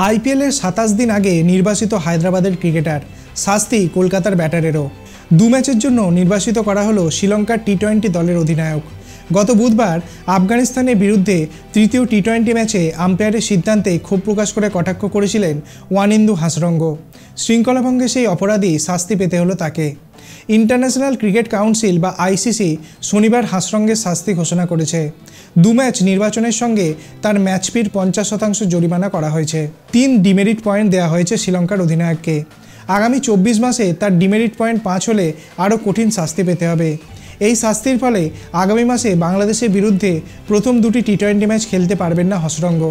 আইপিএলের 27 দিন আগে নির্বাসিত হায়দ্রাবাদের ক্রিকেটার, শাস্তি কলকাতার ব্যাটারেরও। 2 ম্যাচের জন্য নির্বাসিত করা হলো শ্রীলঙ্কার টি-20 দলের অধিনায়ক। গত বুধবার আফগানিস্তানের বিরুদ্ধে তৃতীয় টি-20 ম্যাচে আম্পায়ারের সিদ্ধান্তে ক্ষোভ প্রকাশ করে কটাক্ষ করেছিলেন ওয়ানিন্দু হাসরঙ্গ। শৃঙ্খলাভঙ্গে সেই অপরাধী শাস্তি পেতে হলো তাকে। ইন্টারন্যাশনাল ক্রিকেট কাউন্সিল বা আইসিসি শনিবার হাসরঙ্গের শাস্তি ঘোষণা করেছে। 2 ম্যাচ নির্বাচনের সঙ্গে তার ম্যাচ ফির 50% জরিমানা করা হয়েছে। 3 ডিমেরিট পয়েন্ট দেওয়া হয়েছে শ্রীলঙ্কার অধিনায়ককে। আগামী 24 মাসে তার ডিমেরিট পয়েন্ট 5 হলে আরও কঠিন শাস্তি পেতে হবে। এই শাস্তির ফলে আগামী মাসে বাংলাদেশের বিরুদ্ধে প্রথম 2টি টি-20 ম্যাচ খেলতে পারবেন না হাসরঙ্গ।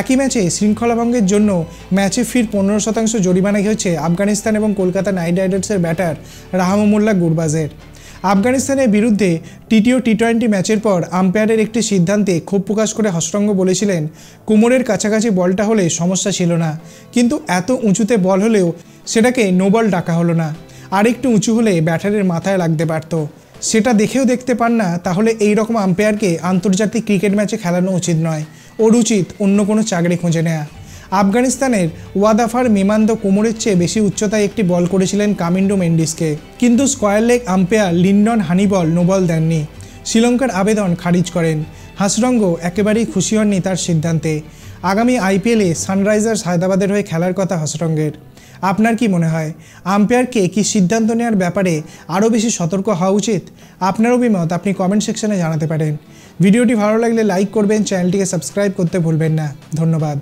একই ম্যাচে শৃঙ্খলাভঙ্গের জন্য ম্যাচে ফির 15% জরিমানা হয়েছে আফগানিস্তান এবং কলকাতা নাইট রাইডার্সের ব্যাটার রাহমুল্লাহ গুরবাজের। আফগানিস্তানের বিরুদ্ধে তৃতীয় টি-20 ম্যাচের পর আম্পায়ারের একটি সিদ্ধান্তে ক্ষোভ প্রকাশ করে হাসরঙ্গ বলেছিলেন, কোমরের কাছাকাছি বলটা হলে সমস্যা ছিল না, কিন্তু এত উঁচুতে বল হলেও সেটাকে নো বল ডাকা হলো না। আর একটু উঁচু হলে ব্যাটারের মাথায় লাগতে পারত, সেটা দেখেও দেখতে পান না, তাহলে এই রকম আম্পায়ারকে আন্তর্জাতিক ক্রিকেট ম্যাচে খেলানো উচিত নয়। ওর উচিত অন্য কোনো চাকরি খুঁজে নেওয়া। আফগানিস্তানের ওয়াদাফার মেমান্দ কোমরের চেয়ে বেশি উচ্চতায় একটি বল করেছিলেন কামিন্ডো মেন্ডিসকে, কিন্তু square leg umpire Lyndon Hannibal no ball দেননি। শ্রীলঙ্কার আবেদন খারিজ করেন। হাসরঙ্গ একেবারেই খুশি হননি তার সিদ্ধান্তে। আগামী আইপিএলে সানরাইজার্স হায়দ্রাবাদের হয়ে খেলার কথা হাসরঙ্গের। আপনার কি মনে হয়, আম্পায়ারকে কি সিদ্ধান্ত নেওয়ার ব্যাপারে আরও বেশি সতর্ক হওয়া উচিত? আপনার অভিমত আপনি কমেন্ট সেকশনে জানাতে পারেন। ভিডিওটি ভালো লাগলে লাইক করবেন, চ্যানেলটিকে সাবস্ক্রাইব করতে ভুলবেন না। ধন্যবাদ।